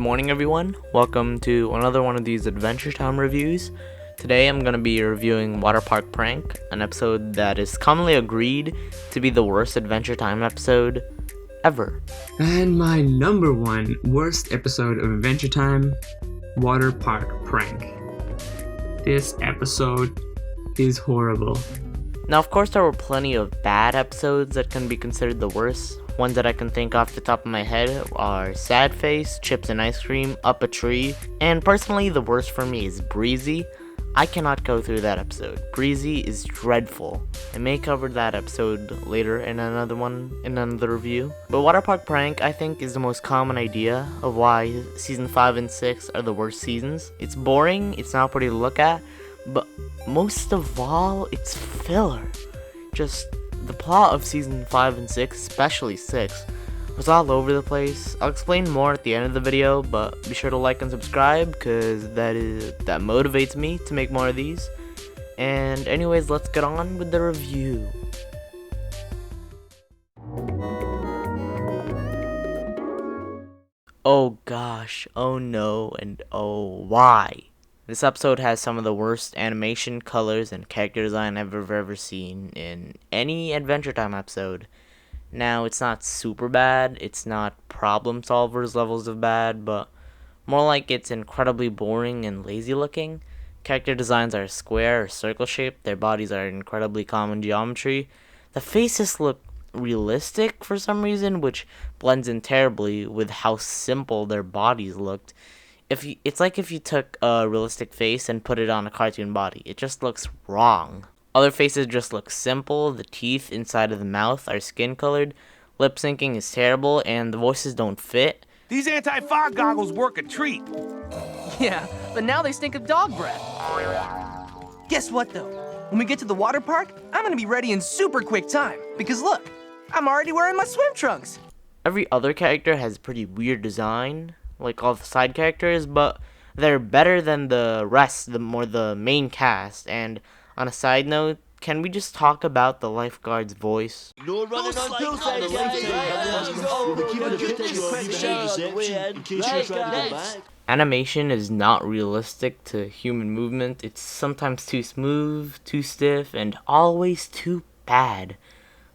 morning everyone, welcome to another one of these Adventure Time reviews. Today I'm going to be reviewing Water Park Prank, an episode that is commonly agreed to be the worst Adventure Time episode ever. And my number one worst episode of Adventure Time, Water Park Prank. This episode is horrible. Now of course there were plenty of bad episodes that can be considered the worst. Ones that I can think off the top of my head are Sad Face, Chips and Ice Cream, Up a Tree, and personally the worst for me is Breezy. I cannot go through that episode. Breezy is dreadful. I may cover that episode later in another review. But Water Park Prank, I think, is the most common idea of why season 5 and 6 are the worst seasons. It's boring, it's not pretty to look at, but most of all, it's filler. Just the plot of season 5 and 6, especially 6, was all over the place. I'll explain more at the end of the video, but be sure to like and subscribe because that motivates me to make more of these. And anyways, let's get on with the review. Oh gosh, oh no, and oh why? This episode has some of the worst animation, colors, and character design I've ever seen in any Adventure Time episode. Now, it's not super bad, it's not Problem Solvers levels of bad, but more like it's incredibly boring and lazy looking. Character designs are square or circle shaped, their bodies are incredibly common geometry. The faces look realistic for some reason, which blends in terribly with how simple their bodies looked. It's like if you took a realistic face and put it on a cartoon body. It just looks wrong. Other faces just look simple, the teeth inside of the mouth are skin colored, lip syncing is terrible, and the voices don't fit. These anti-fog goggles work a treat. Yeah, but now they stink of dog breath. Guess what though? When we get to the water park, I'm gonna be ready in super quick time. Because look, I'm already wearing my swim trunks. Every other character has pretty weird design, like all the side characters, but they're better than the rest, the main cast. And on a side note, can we just talk about the lifeguard's voice? No running on hillside, guys. Animation is not realistic to human movement. It's sometimes too smooth, too stiff, and always too bad.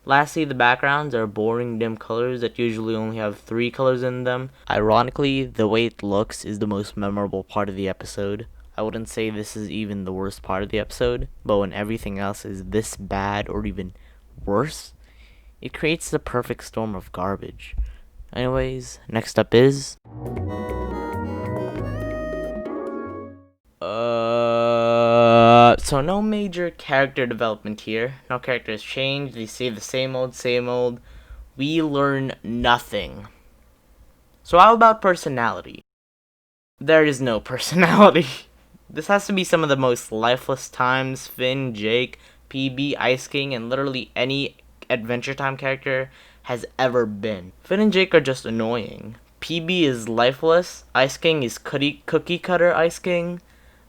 Lastly, the backgrounds are boring, dim colors that usually only have 3 colors in them. Ironically, the way it looks is the most memorable part of the episode. I wouldn't say this is even the worst part of the episode, but when everything else is this bad or even worse, it creates the perfect storm of garbage. Anyways, next up is... So no major character development here. No characters change. They say the same old. We learn nothing. So how about personality? There is no personality. This has to be some of the most lifeless times Finn, Jake, PB, Ice King, and literally any Adventure Time character has ever been. Finn and Jake are just annoying. PB is lifeless. Ice King is cookie cutter Ice King.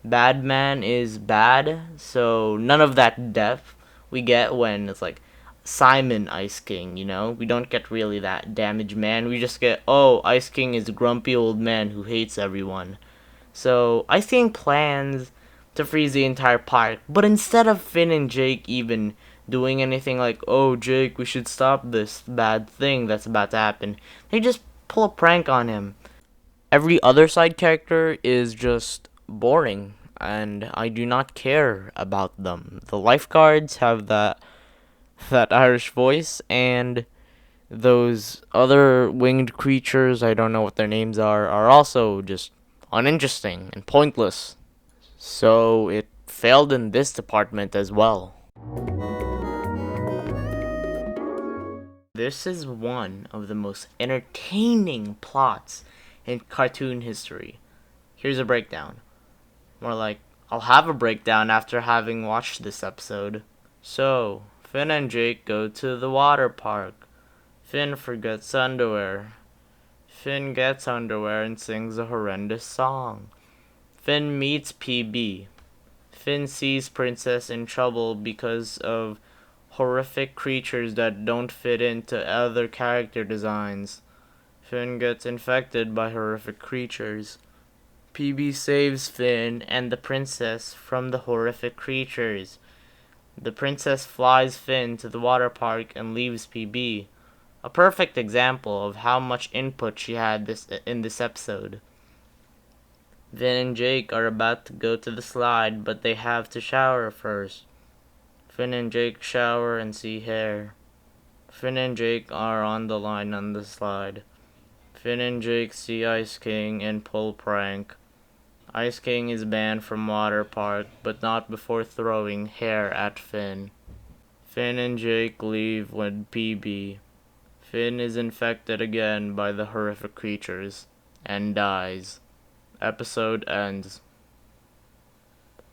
Bad Man is bad, so none of that depth we get when it's like Simon Ice King, you know? We don't get really that damaged man. We just get, oh, Ice King is a grumpy old man who hates everyone. So Ice King plans to freeze the entire park, but instead of Finn and Jake even doing anything like, oh, Jake, we should stop this bad thing that's about to happen, they just pull a prank on him. Every other side character is just boring, and I do not care about them. The lifeguards have that Irish voice, and those other winged creatures, I don't know what their names are also just uninteresting and pointless. So it failed in this department as well. This is one of the most entertaining plots in cartoon history. Here's a breakdown. More like, I'll have a breakdown after having watched this episode. So, Finn and Jake go to the water park. Finn forgets underwear. Finn gets underwear and sings a horrendous song. Finn meets PB. Finn sees Princess in trouble because of horrific creatures that don't fit into other character designs. Finn gets infected by horrific creatures. PB saves Finn and the princess from the horrific creatures. The princess flies Finn to the water park and leaves PB. A perfect example of how much input she had in this episode. Finn and Jake are about to go to the slide, but they have to shower first. Finn and Jake shower and see hair. Finn and Jake are on the line on the slide. Finn and Jake see Ice King and pull prank. Ice King is banned from water park, but not before throwing hair at Finn. Finn and Jake leave with PB. Finn is infected again by the horrific creatures and dies. Episode ends.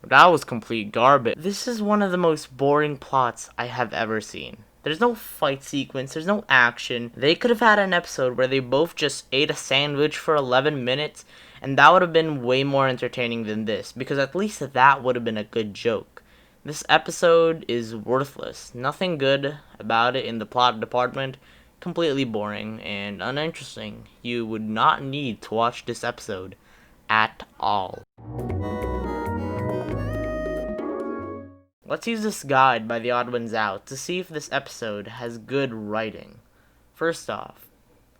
That was complete garbage. This is one of the most boring plots I have ever seen. There's no fight sequence, there's no action. They could have had an episode where they both just ate a sandwich for 11 minutes, and that would have been way more entertaining than this, because at least that would have been a good joke. This episode is worthless. Nothing good about it in the plot department. Completely boring and uninteresting. You would not need to watch this episode at all. Let's use this guide by The Odd Ones Out to see if this episode has good writing. First off,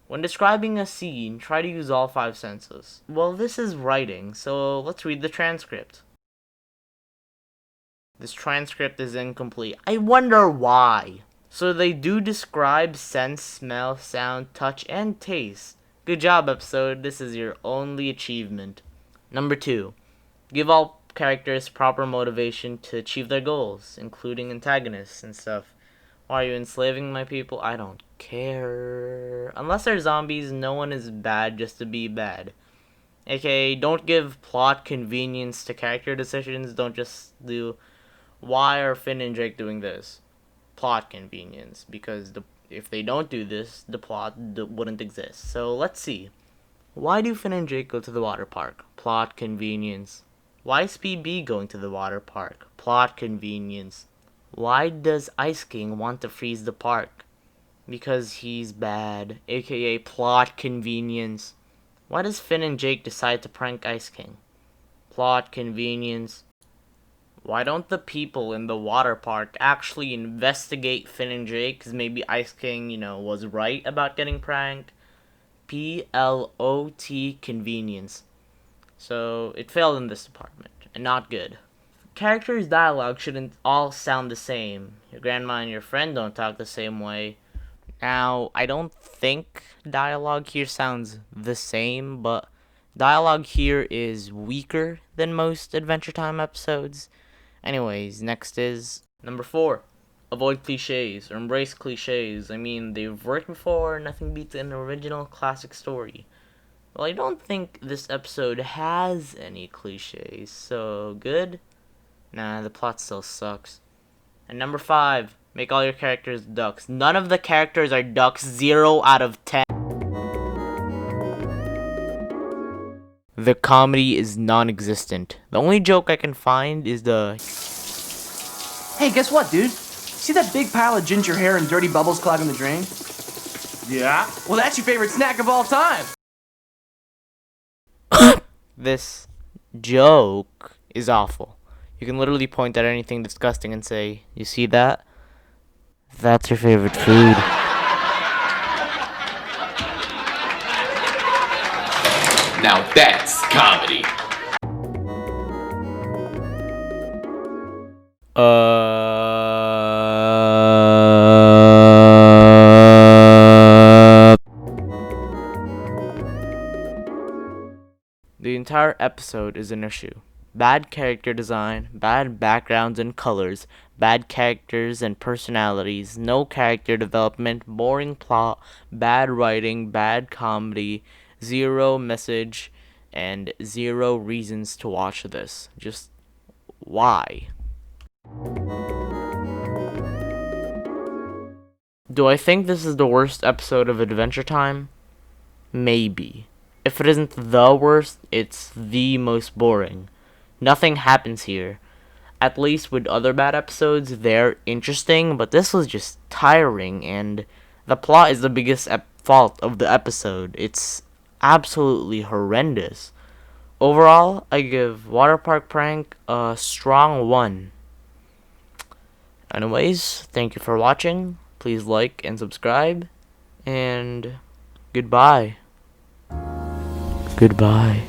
when describing a scene, try to use all 5 senses. Well, this is writing, so let's read the transcript. This transcript is incomplete. I wonder why. So they do describe sense, smell, sound, touch, and taste. Good job, episode. This is your only achievement. Number 2. Give all characters proper motivation to achieve their goals, including antagonists and stuff. Why are you enslaving my people? I don't care. Unless they're zombies, no one is bad just to be bad. AKA, don't give plot convenience to character decisions. Don't just do, why are Finn and Jake doing this? Plot convenience. Because if they don't do this, the plot wouldn't exist. So let's see. Why do Finn and Jake go to the water park? Plot convenience. Why is PB going to the water park? Plot convenience. Why does Ice King want to freeze the park? Because he's bad, aka plot convenience. Why does Finn and Jake decide to prank Ice King? Plot convenience. Why don't the people in the water park actually investigate Finn and Jake? Because maybe Ice King, was right about getting pranked. PLOT convenience. So, it failed in this department, and not good. Characters' dialogue shouldn't all sound the same. Your grandma and your friend don't talk the same way. Now, I don't think dialogue here sounds the same, but dialogue here is weaker than most Adventure Time episodes. Anyways, next is number 4. Avoid cliches, or embrace cliches. I mean, they've worked before, nothing beats an original classic story. Well, I don't think this episode has any cliches, so good? Nah, the plot still sucks. And number 5, make all your characters ducks. None of the characters are ducks, 0 out of 10. The comedy is non-existent. The only joke I can find is the... Hey, guess what, dude? See that big pile of ginger hair and dirty bubbles clogging the drain? Yeah? Well, that's your favorite snack of all time. This joke is awful. You can literally point at anything disgusting and say, you see that? That's your favorite food. Now that's comedy. The entire episode is an issue. Bad character design, bad backgrounds and colors, bad characters and personalities, no character development, boring plot, bad writing, bad comedy, 0 message, and 0 reasons to watch this. Just why? Do I think this is the worst episode of Adventure Time? Maybe. If it isn't the worst, it's the most boring. Nothing happens here. At least with other bad episodes, they're interesting, but this was just tiring, and the plot is the biggest fault of the episode. It's absolutely horrendous. Overall, I give Water Park Prank a strong 1. Anyways, thank you for watching. Please like and subscribe. And goodbye. Goodbye.